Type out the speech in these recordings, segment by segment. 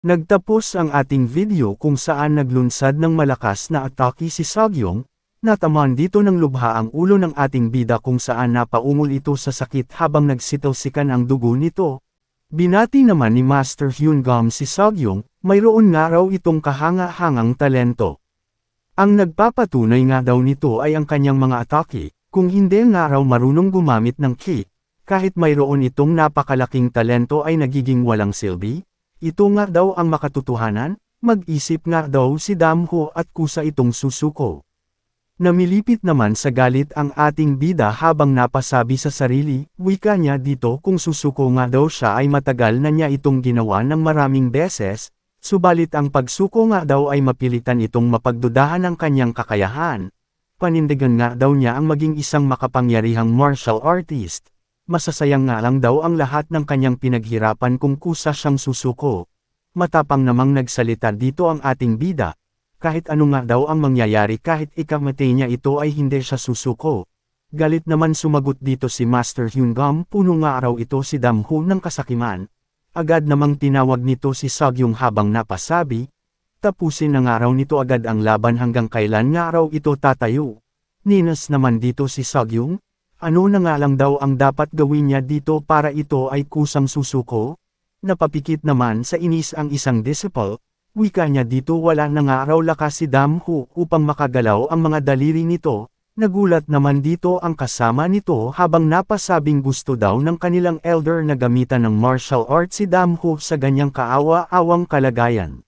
Nagtapos ang ating video kung saan naglunsad ng malakas na atake si Seogyeong, natamaan dito ng lubha ang ulo ng ating bida kung saan napaungol ito sa sakit habang nagsitalsikan ang dugo nito. Binati naman ni Master Hyungam si Seogyeong, mayroon nga raw itong kahanga-hangang talento. Ang nagpapatunay nga daw nito ay ang kanyang mga atake, kung hindi nga raw marunong gumamit ng ki, kahit mayroon itong napakalaking talento ay nagiging walang silbi. Ito nga daw ang makatotohanan, mag-isip nga daw si Damho at kusa itong susuko. Namilipit naman sa galit ang ating bida habang napasabi sa sarili, wika niya dito kung susuko nga daw siya ay matagal na niya itong ginawa ng maraming beses, subalit ang pagsuko nga daw ay mapilitan itong mapagdudahan ng kanyang kakayahan. Panindigan nga daw niya ang maging isang makapangyarihang martial artist. Masasayang nga lang daw ang lahat ng kanyang pinaghirapan kung kusa siyang susuko. Matapang namang nagsalita dito ang ating bida. Kahit ano nga daw ang mangyayari kahit ikamatay niya ito ay hindi siya susuko. Galit naman sumagot dito si Master Hyungam, puno nga raw ito si Damho ng kasakiman. Agad namang tinawag nito si Seogyeong habang napasabi, tapusin na nga raw nito agad ang laban hanggang kailan nga raw ito tatayo. Ninas naman dito si Seogyeong, ano na nga lang daw ang dapat gawin niya dito para ito ay kusang susuko? Napapikit naman sa inis ang isang disciple, wika niya dito wala na nga raw lakas si Damho upang makagalaw ang mga daliri nito. Nagulat naman dito ang kasama nito habang napasabing gusto daw ng kanilang elder na gamitan ng martial art si Damho sa ganyang kaawa-awang kalagayan.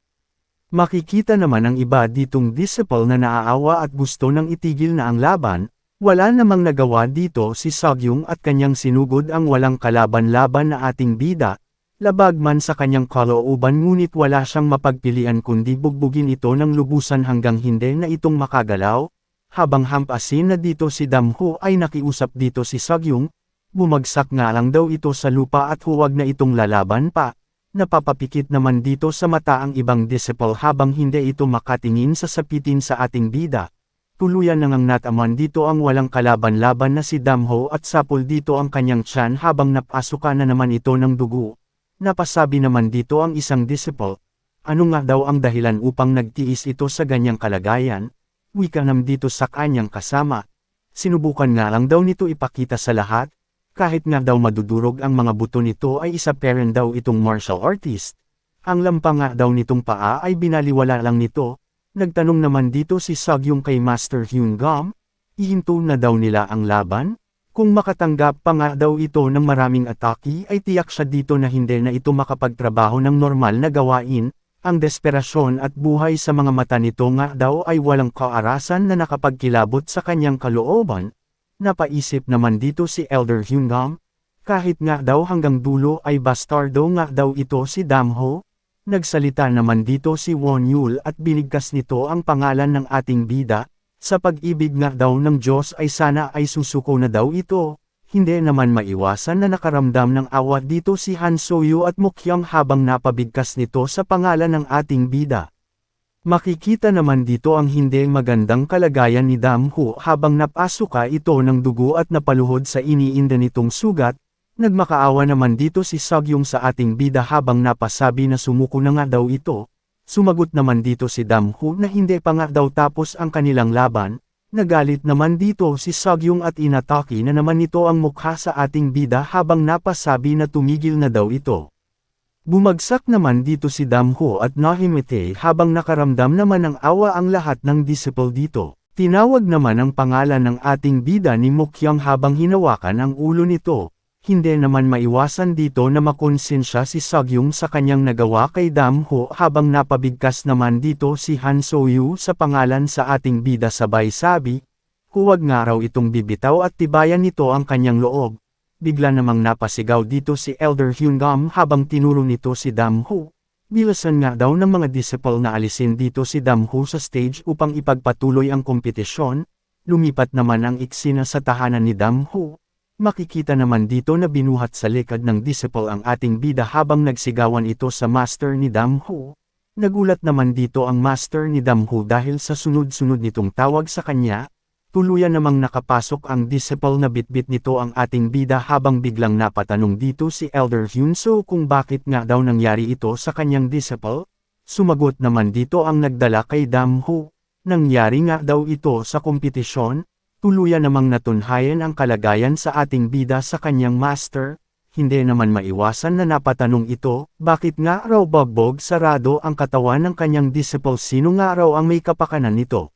Makikita naman ang iba ditong disciple na naaawa at gusto nang itigil na ang laban. Wala namang nagawa dito si Seogyeong at kanyang sinugod ang walang kalaban-laban na ating bida, labag man sa kanyang kalooban ngunit wala siyang mapagpilian kundi bugbugin ito ng lubusan hanggang hindi na itong makagalaw. Habang hampasin na dito si Damho ay nakiusap dito si Seogyeong, bumagsak nga lang daw ito sa lupa at huwag na itong lalaban pa. Napapapikit naman dito sa mata ang ibang disciple habang hindi ito makatingin sa sapitin sa ating bida. Tuluyan na ngang nataman dito ang walang kalaban-laban na si Damho at sapol dito ang kanyang tiyan habang napasukan na naman ito ng dugo. Napasabi naman dito ang isang disciple, ano nga daw ang dahilan upang nagtiis ito sa ganyang kalagayan? Wika nam dito sa kanyang kasama. Sinubukan nga lang daw nito ipakita sa lahat, kahit nga daw madudurog ang mga buto nito ay isa pa rin daw itong martial artist. Ang lampa nga daw nitong paa ay binaliwala lang nito. Nagtanong naman dito si Seogyeong kay Master Hyungam, ihinto na daw nila ang laban? Kung makatanggap pa nga daw ito ng maraming atake ay tiyak siya dito na hindi na ito makapagtrabaho ng normal na gawain, ang desperasyon at buhay sa mga mata nito nga daw ay walang kaarasan na nakapagkilabot sa kanyang kalooban. Napaisip naman dito si Elder Hyungam, kahit nga daw hanggang dulo ay bastardo nga daw ito si Damho. Nagsalita naman dito si Won Yul at binigkas nito ang pangalan ng ating bida, sa pag-ibig nga daw ng Diyos ay sana ay susuko na daw ito. Hindi naman maiwasan na nakaramdam ng awa dito si Han Soyu at Mokyang habang napabigkas nito sa pangalan ng ating bida. Makikita naman dito ang hindi magandang kalagayan ni Damho habang napasuka ito ng dugo at napaluhod sa iniinda nitong sugat. Nagmakaawa naman dito si Seogyeong sa ating bida habang napasabi na sumuko na nga daw ito. Sumagot naman dito si Damho na hindi pa nga daw tapos ang kanilang laban. Nagalit naman dito si Seogyeong at inatake na naman nito ang mukha sa ating bida habang napasabi na tumigil na daw ito. Bumagsak naman dito si Damho at nahimite habang nakaramdam naman ng awa ang lahat ng disciple dito. Tinawag naman ang pangalan ng ating bida ni Mokyang habang hinawakan ang ulo nito. Hindi naman maiwasan dito na makonsensya si Seogyeong sa kanyang nagawa kay Damho habang napabigkas naman dito si Han Soyu sa pangalan sa ating bida sabay sabi, huwag nga raw itong bibitaw at tibayan nito ang kanyang loob. Bigla namang napasigaw dito si Elder Hyungam habang tinuro nito si Damho. Bilasan nga daw ng mga disciple na alisin dito si Damho sa stage upang ipagpatuloy ang kompetisyon. Lumipat naman ang eksena sa tahanan ni Damho. Makikita naman dito na binuhat sa likod ng disciple ang ating bida habang nagsigawan ito sa master ni Damho. Nagulat naman dito ang master ni Damho dahil sa sunod-sunod nitong tawag sa kanya. Tuluyan namang nakapasok ang disciple na bitbit nito ang ating bida habang biglang napatanong dito si Elder Hyunso kung bakit nga daw nangyari ito sa kanyang disciple. Sumagot naman dito ang nagdala kay Damho. Nangyari nga daw ito sa kompetisyon. Tuluyan namang natunhayan ang kalagayan sa ating bida sa kanyang master. Hindi naman maiwasan na napatanong ito, bakit nga raw bagbog sarado ang katawan ng kanyang disciple, sino nga raw ang may kapakanan nito.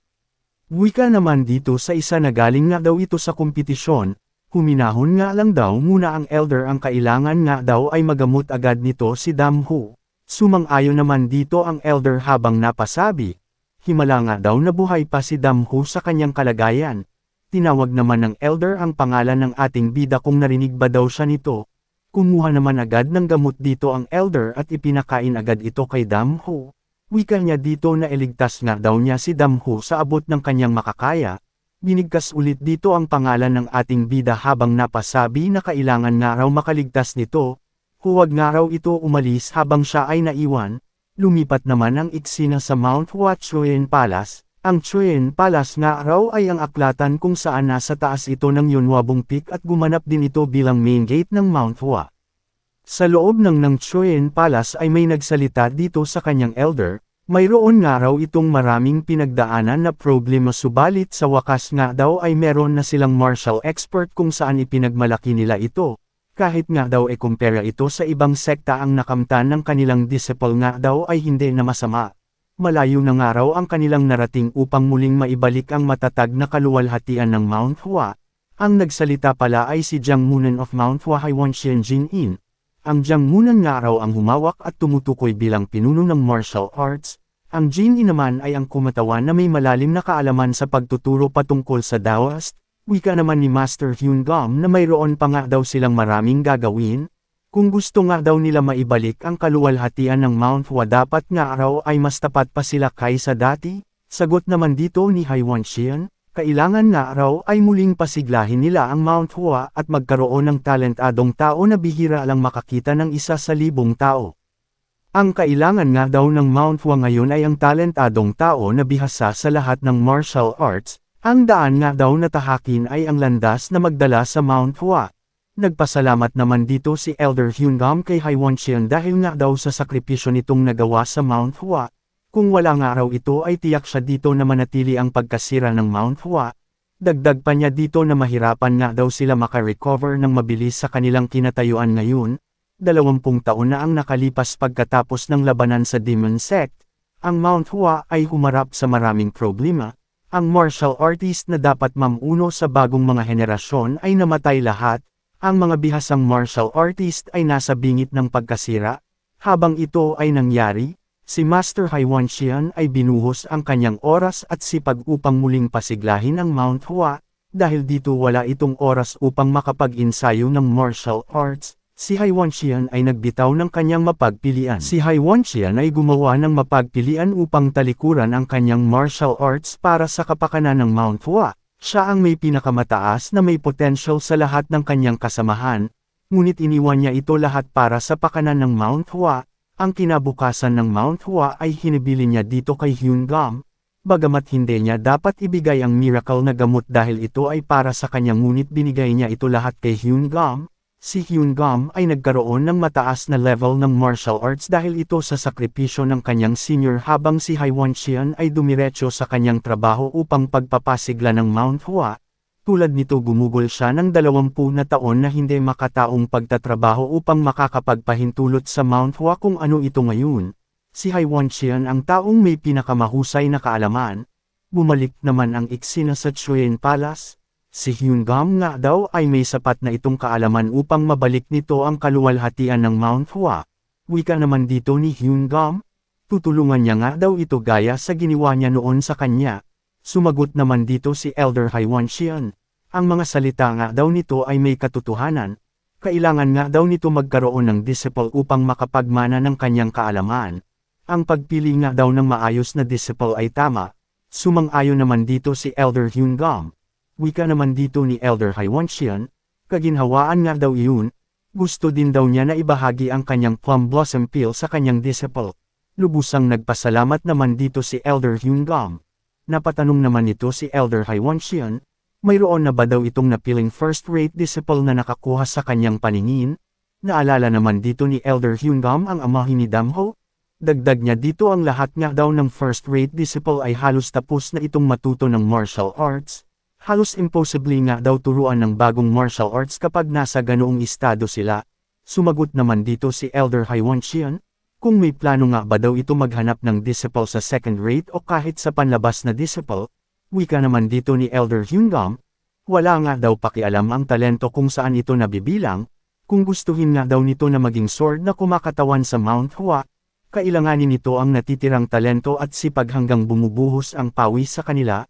Wika naman dito sa isa na galing nga daw ito sa kompetisyon, huminahon nga lang daw muna ang elder, ang kailangan nga daw ay magamot agad nito si Damho. Sumang-ayon naman dito ang elder habang napasabi, himala nga daw na buhay pa si Damho sa kanyang kalagayan. Tinawag naman ng elder ang pangalan ng ating bida kung narinig ba daw siya nito. Kumuha naman agad ng gamot dito ang elder at ipinakain agad ito kay Damho. Wika niya dito na iligtas nga daw niya si Damho sa abot ng kanyang makakaya. Binigkas ulit dito ang pangalan ng ating bida habang napasabi na kailangan nga raw makaligtas nito. Huwag nga raw ito umalis habang siya ay naiwan. Lumipat naman ang eksena sa Mount Hua Chuyen Palace. Ang Chuyen Palace nga raw ay ang aklatan kung saan nasa taas ito ng Yunwabong Peak at gumanap din ito bilang main gate ng Mount Hua. Sa loob ng Chuyen Palace ay may nagsalita dito sa kanyang elder, mayroon nga raw itong maraming pinagdaanan na problema, subalit sa wakas nga daw ay meron na silang martial expert kung saan ipinagmalaki nila ito. Kahit nga daw kumpara ito sa ibang sekta, ang nakamtan ng kanilang disciple nga daw ay hindi na masama. Malayo na nga raw ang kanilang narating upang muling maibalik ang matatag na kaluwalhatian ng Mount Hua. Ang nagsalita pala ay si Jiang Munan of Mount Hua Haiwanshan Jin-in. Ang Jiang Munan nga raw ang humawak at tumutukoy bilang pinuno ng martial arts. Ang Jin-in naman ay ang kumatawan na may malalim na kaalaman sa pagtuturo patungkol sa Taoist. Wika naman ni Master Hyun Gam na mayroon pa nga daw silang maraming gagawin. Kung gusto nga daw nila maibalik ang kaluwalhatian ng Mount Hua, dapat nga raw ay mas tapat pa sila kaysa dati. Sagot naman dito ni Haiwanshan, kailangan nga raw ay muling pasiglahin nila ang Mount Hua at magkaroon ng talentadong tao na bihira lang makakita ng 1,000 tao. Ang kailangan nga daw ng Mount Hua ngayon ay ang talentadong tao na bihasa sa lahat ng martial arts. Ang daan nga daw na tahakin ay ang landas na magdala sa Mount Hua. Nagpasalamat naman dito si Elder Hyun Gam kay Haiwanshan dahil nga daw sa sakripisyo nitong nagawa sa Mount Hua. Kung wala nga raw ito ay tiyak siya dito na manatili ang pagkasira ng Mount Hua. Dagdag pa niya dito na mahirapan nga daw sila makarecover ng mabilis sa kanilang kinatayuan ngayon. 20 taon na ang nakalipas pagkatapos ng labanan sa Demon Sect. Ang Mount Hua ay humarap sa maraming problema. Ang martial artist na dapat mamuno sa bagong mga henerasyon ay namatay lahat. Ang mga bihasang martial artist ay nasa bingit ng pagkasira. Habang ito ay nangyari, si Master Haiwanshan ay binuhos ang kanyang oras at sipag upang muling pasiglahin ang Mount Hua. Dahil dito wala itong oras upang makapag-ensayo ng martial arts, si Haiwanshan ay nagbitaw ng kanyang mapagpilian. Si Haiwanshan ay gumawa ng mapagpilian upang talikuran ang kanyang martial arts para sa kapakanan ng Mount Hua. Siya ang may pinakamataas na may potential sa lahat ng kanyang kasamahan, ngunit iniwan niya ito lahat para sa pakanan ng Mount Hua. Ang kinabukasan ng Mount Hua ay hinibili niya dito kay Hyun Gam. Bagamat hindi niya dapat ibigay ang miracle na gamot dahil ito ay para sa kanya, ngunit binigay niya ito lahat kay Hyun Gam. Si Hyun Gam ay nagkaroon ng mataas na level ng martial arts dahil ito sa sakripisyo ng kanyang senior, habang si Haiwanshan ay dumiretso sa kanyang trabaho upang pagpapasigla ng Mount Hua. Tulad nito gumugol siya ng 20 na taon na hindi makataong pagtatrabaho upang makakapagpahintulot sa Mount Hua kung ano ito ngayon. Si Haiwanshan ang taong may pinakamahusay na kaalaman. Bumalik naman ang eksena sa Chuyen Palace. Si Hyun Gam nga daw ay may sapat na itong kaalaman upang mabalik nito ang kaluwalhatian ng Mount Hua. Wika naman dito ni Hyun Gam, tutulungan niya nga daw ito gaya sa ginawa niya noon sa kanya. Sumagot naman dito si Elder Haiwanshan. Ang mga salita nga daw nito ay may katotohanan. Kailangan nga daw nito magkaroon ng disciple upang makapagmana ng kanyang kaalaman. Ang pagpili nga daw ng maayos na disciple ay tama. Sumang-ayon naman dito si Elder Hyun Gam. Wika naman dito ni Elder Haiwanshan, kaginhawaan nga daw iyon. Gusto din daw niya na ibahagi ang kanyang plum blossom peel sa kanyang disciple. Lubusang nagpasalamat naman dito si Elder Hyun Gam. Napatanong naman nito si Elder Haiwanshian, mayroon na ba daw itong napiling first-rate disciple na nakakuha sa kanyang paningin? Naalala naman dito ni Elder Hyungam ang amahin ni Damho? Dagdag niya dito ang lahat nga daw ng first-rate disciple ay halos tapos na itong matuto ng martial arts. Halos impossibly nga daw turuan ng bagong martial arts kapag nasa ganoong estado sila. Sumagot naman dito si Elder Haiwanshian, kung may plano nga ba daw ito maghanap ng disciple sa second rate o kahit sa panlabas na disciple, wika naman dito ni Elder Hyungam, wala nga daw pakialam ang talento kung saan ito nabibilang, kung gustuhin nga daw nito na maging sword na kumakatawan sa Mount Hua, kailanganin nito ang natitirang talento at sipag hanggang bumubuhos ang pawis sa kanila.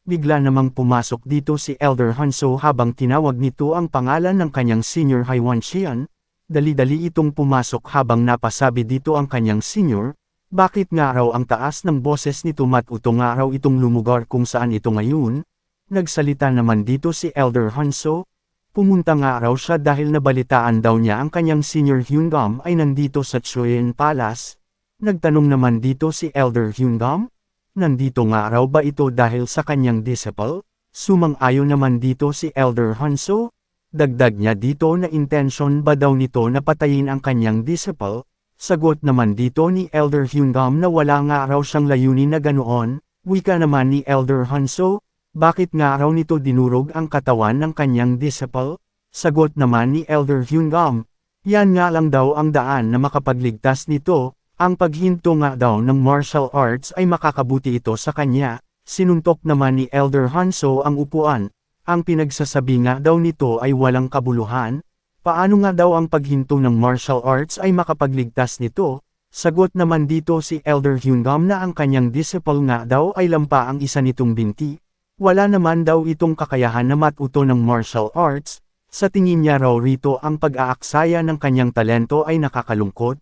Bigla namang pumasok dito si Elder Hanso habang tinawag nito ang pangalan ng kanyang senior Haiwanshian. Dali-dali itong pumasok habang napasabi dito ang kanyang senior, bakit nga raw ang taas ng boses nito matuto nga raw itong lumugar kung saan ito ngayon? Nagsalita naman dito si Elder Hanso, pumunta nga raw siya dahil nabalitaan daw niya ang kanyang senior Hyungam ay nandito sa Chuyin Palace. Nagtanong naman dito si Elder Hyungam, nandito nga raw ba ito dahil sa kanyang disciple? Sumang-ayon naman dito si Elder Hanso. Dagdag niya dito na intention ba daw nito na patayin ang kanyang disciple? Sagot naman dito ni Elder Hyungam na wala nga raw siyang layunin na ganoon. Wika naman ni Elder Hanso, bakit nga raw nito dinurog ang katawan ng kanyang disciple? Sagot naman ni Elder Hyungam, yan nga lang daw ang daan na makapagligtas nito, ang paghinto nga daw ng martial arts ay makakabuti ito sa kanya. Sinuntok naman ni Elder Hanso ang upuan. Ang pinagsasabi nga daw nito ay walang kabuluhan. Paano nga daw ang paghinto ng martial arts ay makapagligtas nito? Sagot naman dito si Elder Hyungam na ang kanyang disciple nga daw ay lampa ang isa nitong binti. Wala naman daw itong kakayahan na matuto ng martial arts. Sa tingin niya raw rito ang pag-aaksaya ng kanyang talento ay nakakalungkot.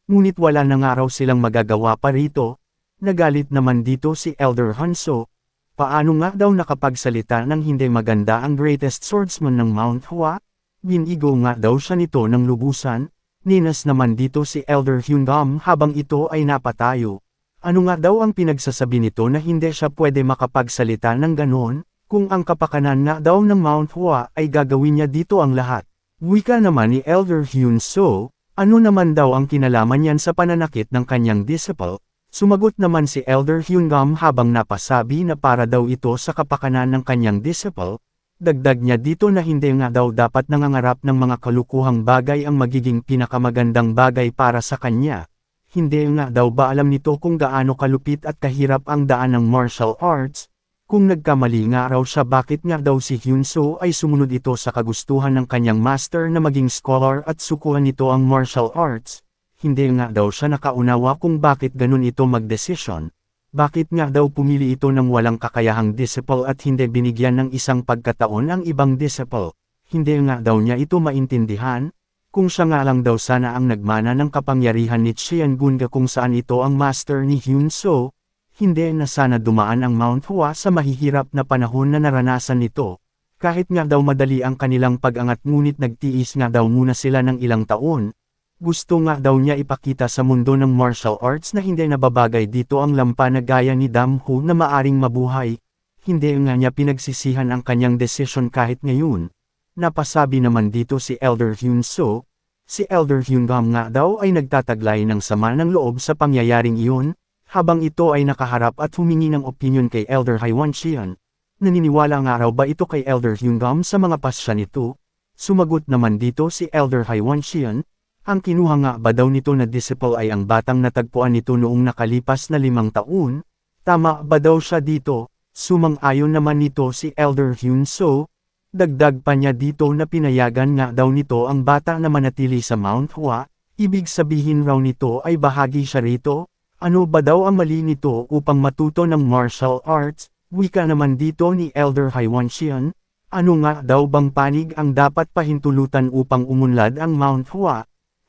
Ngunit wala na nga raw silang magagawa pa rito. Nagalit naman dito si Elder Hanso. Paano nga daw nakapagsalita ng hindi maganda ang greatest swordsman ng Mount Hua? Binigo nga daw siya nito ng lubusan. Ninas naman dito si Elder Hyungam habang ito ay napatayo. Ano nga daw ang pinagsasabi nito na hindi siya pwede makapagsalita ng ganon? Kung ang kapakanan nga daw ng Mount Hua ay gagawin niya dito ang lahat. Wika naman ni Elder Hyunso, ano naman daw ang kinalaman niyan sa pananakit ng kanyang disciple? Sumagot naman si Elder Hyungam habang napasabi na para daw ito sa kapakanan ng kanyang disciple. Dagdag niya dito na hindi nga daw dapat nangangarap ng mga kalukuhang bagay ang magiging pinakamagandang bagay para sa kanya. Hindi nga daw ba alam nito kung gaano kalupit at kahirap ang daan ng martial arts? Kung nagkamali nga raw siya bakit nga daw si Hyunso ay sumunod ito sa kagustuhan ng kanyang master na maging scholar at sukuhan nito ang martial arts? Hindi nga daw siya nakaunawa kung bakit ganun ito magdesisyon. Bakit nga daw pumili ito ng walang kakayahang disciple at hindi binigyan ng isang pagkataon ang ibang disciple? Hindi nga daw niya ito maintindihan. Kung siya nga lang daw sana ang nagmana ng kapangyarihan ni Chian Gunga kung saan ito ang master ni Hyunso, hindi na sana dumaan ang Mount Hua sa mahihirap na panahon na naranasan nito. Kahit nga daw madali ang kanilang pag-angat ngunit nagtiis nga daw muna sila ng ilang taon. Gusto nga daw niya ipakita sa mundo ng martial arts na hindi nababagay dito ang lampa na gaya ni Damho na maaring mabuhay. Hindi nga niya pinagsisihan ang kanyang desisyon kahit ngayon. Napasabi naman dito si Elder Hyunso, si Elder Hyungam nga daw ay nagtataglay ng sama ng loob sa pangyayaring iyon, habang ito ay nakaharap at humingi ng opinion kay Elder Haiwanshian. Naniniwala nga raw ba ito kay Elder Hyungam sa mga pasya nito? Sumagot naman dito si Elder Haiwanshian, ang kinuha nga ba daw nito na disciple ay ang batang natagpuan nito noong nakalipas na 5 taon? Tama ba daw siya dito? Sumang-ayon naman nito si Elder Hyunso. Dagdag pa niya dito na pinayagan nga daw nito ang bata na manatili sa Mount Hua, ibig sabihin raw nito ay bahagi siya rito? Ano ba daw ang mali nito upang matuto ng martial arts? Wika naman dito ni Elder Haiwanshian, ano nga daw bang panig ang dapat pahintulutan upang umunlad ang Mount Hua?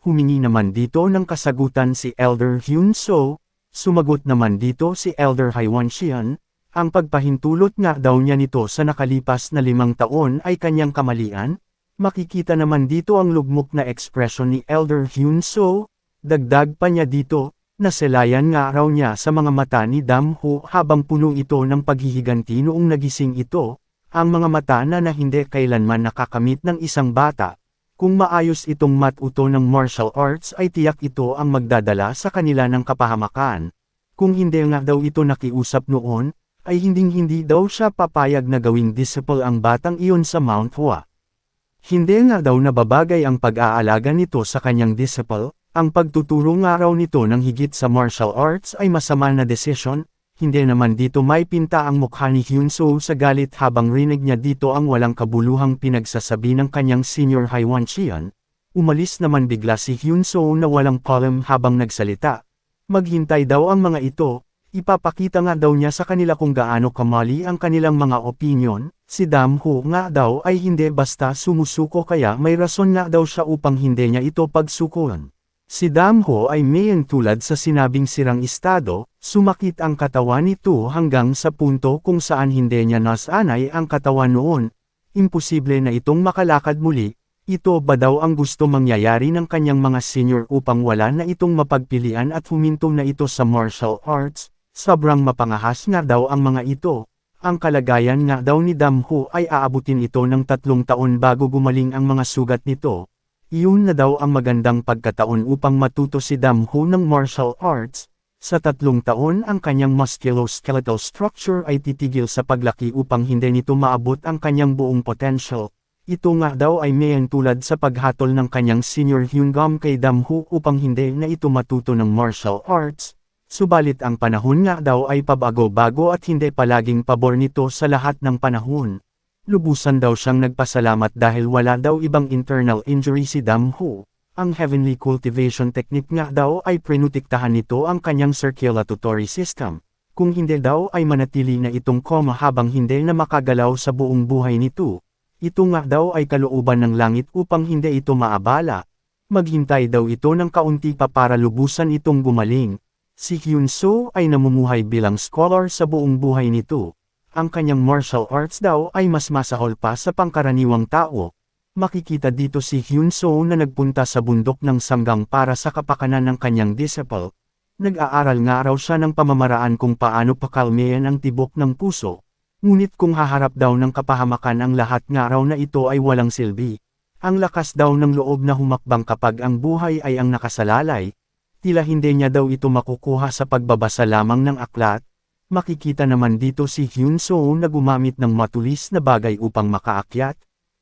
Humingi naman dito ng kasagutan si Elder Hyunso. Sumagot naman dito si Elder Haiwanshian, ang pagpahintulot nga daw niya nito sa nakalipas na 5 taon ay kanyang kamalian. Makikita naman dito ang lugmok na ekspresyon ni Elder Hyunso. Dagdag pa niya dito, Naselayan nga raw niya sa mga mata ni Damho habang puno ito ng paghihiganti noong nagising ito, ang mga mata na hindi kailanman nakakamit ng isang bata. Kung maayos itong matuto ng martial arts ay tiyak ito ang magdadala sa kanila ng kapahamakan. Kung hindi nga daw ito nakiusap noon, ay hinding-hindi daw siya papayag na gawing disciple ang batang iyon sa Mount Hua. Hindi nga daw nababagay ang pag-aalaga nito sa kanyang disciple, ang pagtuturo nga raw nito ng higit sa martial arts ay masama na desisyon, hindi naman dito may pinta ang mukha ni Hyunsoo sa galit habang rinig niya dito ang walang kabuluhang pinagsasabi ng kanyang senior Haiwanchian. Umalis naman bigla si Hyunsoo na walang column habang nagsalita. Maghintay daw ang mga ito, ipapakita nga daw niya sa kanila kung gaano kamali ang kanilang mga opinyon. Si Damho nga daw ay hindi basta sumusuko kaya may rason nga daw siya upang hindi niya ito pagsukuan. Si Damho ay mayan tulad sa sinabing sirang estado, sumakit ang katawan nito hanggang sa punto kung saan hindi niya nasanay ang katawan noon. Imposible na itong makalakad muli, ito ba daw ang gusto mangyayari ng kanyang mga senior upang wala na itong mapagpilian at huminto na ito sa martial arts, sobrang mapangahas nga daw ang mga ito. Ang kalagayan nga daw ni Damho ay aabutin ito ng 3 taon bago gumaling ang mga sugat nito. Iyon na daw ang magandang pagkataon upang matuto si Damho ng martial arts. Sa 3 taon ang kanyang musculoskeletal structure ay titigil sa paglaki upang hindi nito maabot ang kanyang buong potential. Ito nga daw ay mayan tulad sa paghatol ng kanyang senior Hyungam kay Damho upang hindi na ito matuto ng martial arts. Subalit ang panahon nga daw ay pabago-bago at hindi palaging pabor nito sa lahat ng panahon. Lubusan daw siyang nagpasalamat dahil wala daw ibang internal injury si Damho. Ang heavenly cultivation technique nga daw ay prinutiktahan nito ang kanyang circulatory system. Kung hindi daw ay manatili na itong coma habang hindi na makagalaw sa buong buhay nito. Ito nga daw ay kalooban ng langit upang hindi ito maabala. Maghintay daw ito ng kaunti pa para lubusan itong gumaling. Si Hyunsoo ay namumuhay bilang scholar sa buong buhay nito. Ang kanyang martial arts daw ay mas masahol pa sa pangkaraniwang tao. Makikita dito si Hyunsoo na nagpunta sa bundok ng Sanggang para sa kapakanan ng kanyang disciple. Nag-aaral nga raw siya ng pamamaraan kung paano pakalmeyan ang tibok ng puso. Ngunit kung haharap daw ng kapahamakan ang lahat nga raw na ito ay walang silbi. Ang lakas daw ng loob na humakbang kapag ang buhay ay ang nakasalalay. Tila hindi niya daw ito makukuha sa pagbabasa lamang ng aklat. Makikita naman dito si Hyunsoo na gumamit ng matulis na bagay upang makaakyat.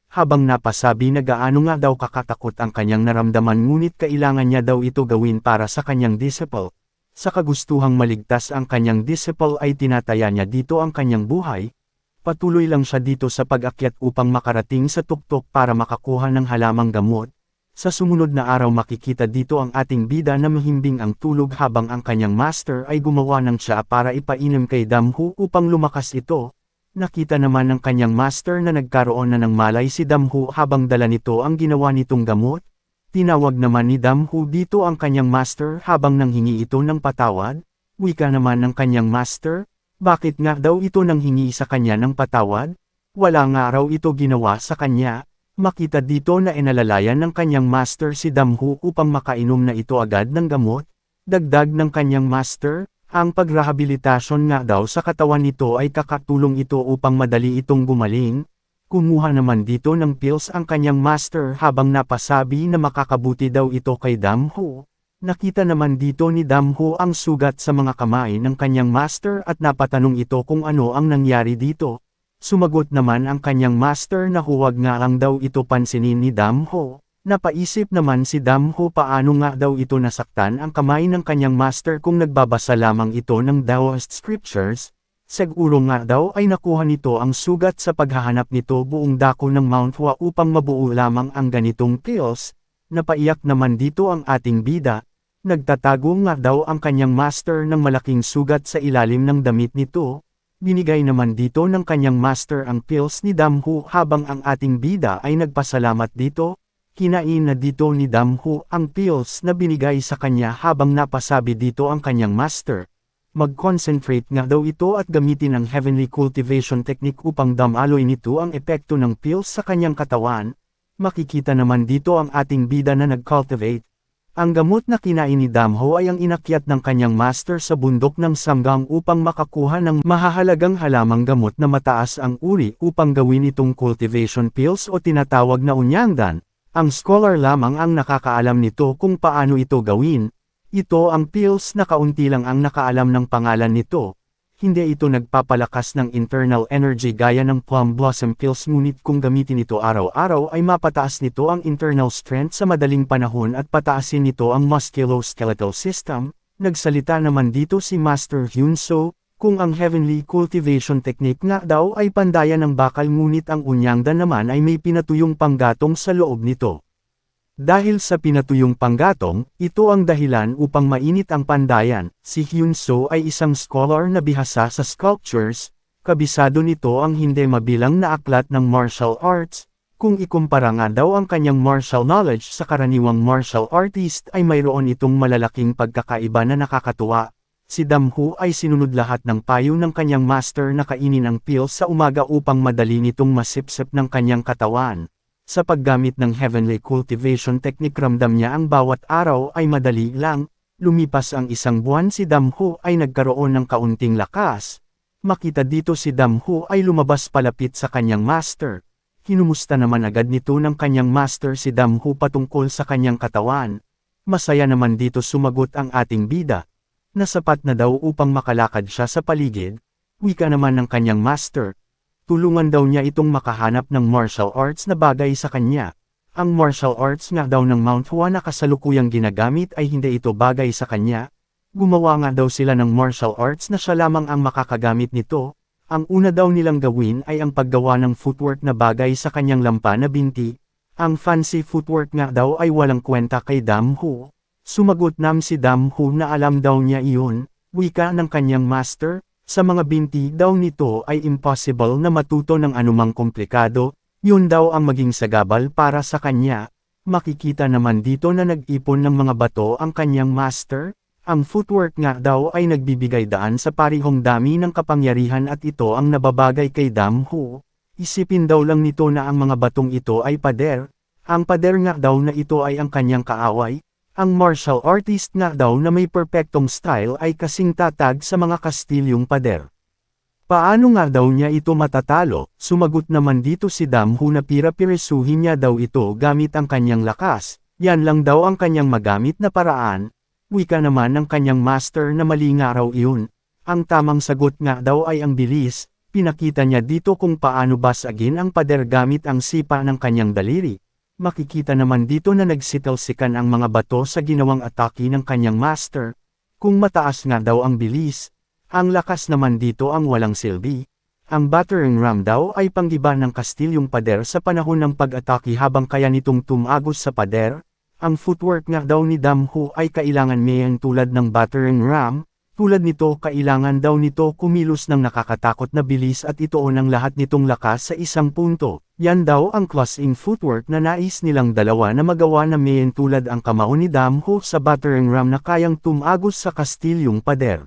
Habang napasabi na gaano nga daw kakatakot ang kanyang naramdaman ngunit kailangan niya daw ito gawin para sa kanyang disciple. Sa kagustuhang maligtas ang kanyang disciple ay tinataya niya dito ang kanyang buhay. Patuloy lang siya dito sa pag-akyat upang makarating sa tuktok para makakuha ng halamang gamot. Sa sumunod na araw makikita dito ang ating bida na mahimbing ang tulog habang ang kanyang master ay gumawa ng tsa para ipainom kay Damho upang lumakas ito. Nakita naman ng kanyang master na nagkaroon na ng malay si Damho habang dala nito ang ginawa nitong gamot. Tinawag naman ni Damho dito ang kanyang master habang nanghingi ito ng patawad. Wika naman ng kanyang master, bakit nga daw ito nanghingi sa kanya ng patawad? Wala nga raw ito ginawa sa kanya. Makita dito na inalalayan ng kanyang master si Damho upang makainom na ito agad ng gamot. Dagdag ng kanyang master, ang pagrehabilitasyon nga daw sa katawan nito ay kakatulong ito upang madali itong gumaling. Kumuha naman dito ng pills ang kanyang master habang napasabi na makakabuti daw ito kay Damho. Nakita naman dito ni Damho ang sugat sa mga kamay ng kanyang master at napatanong ito kung ano ang nangyari dito. Sumagot naman ang kanyang master na huwag nga lang daw ito pansinin ni Damho. Napaisip naman si Damho paano nga daw ito nasaktan ang kamay ng kanyang master kung nagbabasa lamang ito ng Taoist scriptures. Siguro nga daw ay nakuha nito ang sugat sa paghahanap nito buong dako ng Mount Hua upang mabuo lamang ang ganitong pills. Napaiyak naman dito ang ating bida. Nagtatago nga daw ang kanyang master ng malaking sugat sa ilalim ng damit nito. Binigay naman dito ng kanyang master ang pills ni Damho habang ang ating bida ay nagpasalamat dito. Kinain na dito ni Damho ang pills na binigay sa kanya habang napasabi dito ang kanyang master. Mag-concentrate nga daw ito at gamitin ang heavenly cultivation technique upang damaloy nito ang epekto ng pills sa kanyang katawan. Makikita naman dito ang ating bida na nag-cultivate. Ang gamot na kinain ni Damho ay ang inakyat ng kanyang master sa bundok ng Samgang upang makakuha ng mahahalagang halamang gamot na mataas ang uri upang gawin itong cultivation pills o tinatawag na unyangdan. Ang scholar lamang ang nakakaalam nito kung paano ito gawin. Ito ang pills na kaunti lang ang nakaalam ng pangalan nito. Hindi ito nagpapalakas ng internal energy gaya ng plum blossom pills, ngunit kung gamitin ito araw-araw ay mapataas nito ang internal strength sa madaling panahon at pataasin nito ang musculoskeletal system. Nagsalita naman dito si Master Hyun So, kung ang heavenly cultivation technique nga daw ay pandayan ng bakal, ngunit ang unyangdan naman ay may pinatuyong panggatong sa loob nito. Dahil sa pinatuyong panggatong, ito ang dahilan upang mainit ang pandayan. Si Hyun So ay isang scholar na bihasa sa sculptures, kabisado nito ang hindi mabilang na aklat ng martial arts. Kung ikumpara nga daw ang kanyang martial knowledge sa karaniwang martial artist ay mayroon itong malalaking pagkakaiba na nakakatuwa. Si Damho ay sinunod lahat ng payo ng kanyang master na kainin ang pills sa umaga upang madali nitong masipsip ng kanyang katawan. Sa paggamit ng heavenly cultivation technique, ramdam niya ang bawat araw ay madali lang. Lumipas ang isang buwan, si Damho ay nagkaroon ng kaunting lakas. Makita dito si Damho ay lumabas palapit sa kanyang master. Kinumusta naman agad nito ng kanyang master si Damho patungkol sa kanyang katawan. Masaya naman dito sumagot ang ating bida, na sapat na daw upang makalakad siya sa paligid. Wika naman ng kanyang master. Tulungan daw niya itong makahanap ng martial arts na bagay sa kanya. Ang martial arts nga daw ng Mount Hua na kasalukuyang ginagamit ay hindi ito bagay sa kanya. Gumawa nga daw sila ng martial arts na siya lamang ang makakagamit nito. Ang una daw nilang gawin ay ang paggawa ng footwork na bagay sa kanyang lampa na binti. Ang fancy footwork nga daw ay walang kwenta kay Damho. Sumagot nam si Damho na alam daw niya iyon. Wika ng kanyang master. Sa mga binti daw nito ay impossible na matuto ng anumang komplikado, yun daw ang maging sagabal para sa kanya. Makikita naman dito na nag-ipon ng mga bato ang kanyang master. Ang footwork nga daw ay nagbibigay daan sa parihong dami ng kapangyarihan at ito ang nababagay kay Damho. Isipin daw lang nito na ang mga batong ito ay pader. Ang pader nga daw na ito ay ang kanyang kaaway. Ang martial artist nga daw na may perpektong style ay kasing tatag sa mga kastilyong pader. Paano nga daw niya ito matatalo? Sumagot naman dito si Damho na pira-pirisuhin niya daw ito gamit ang kanyang lakas. Yan lang daw ang kanyang magamit na paraan. Wika naman ng kanyang master na mali nga raw iyon. Ang tamang sagot nga daw ay ang bilis. Pinakita niya dito kung paano basagin ang pader gamit ang sipa ng kanyang daliri. Makikita naman dito na nagsitalsikan ang mga bato sa ginawang atake ng kanyang master. Kung mataas nga daw ang bilis, ang lakas naman dito ang walang silbi. Ang battering ram daw ay panggiba ng kastilyong pader sa panahon ng pag-atake habang kaya nitong tumagos sa pader. Ang footwork nga daw ni Damho ay kailangan mayang tulad ng battering ram. Tulad nito kailangan daw nito kumilos ng nakakatakot na bilis at itoon ang lahat nitong lakas sa isang punto. Yan daw ang closing footwork na nais nilang dalawa na magawa na mayan tulad ang kamao ni Damho sa battering ram na kayang tumagos sa kastilyong pader.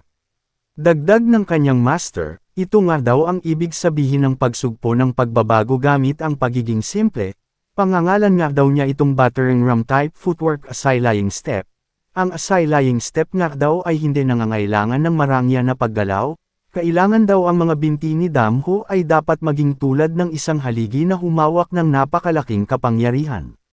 Dagdag ng kanyang master, ito nga daw ang ibig sabihin ng pagsugpo ng pagbabago gamit ang pagiging simple. Pangangalan nga daw niya itong battering ram type footwork aside lying step. Ang aside lying step nga daw ay hindi nangangailangan ng marangya na paggalaw. Kailangan daw ang mga binti ni Damho ay dapat maging tulad ng isang haligi na humawak ng napakalaking kapangyarihan.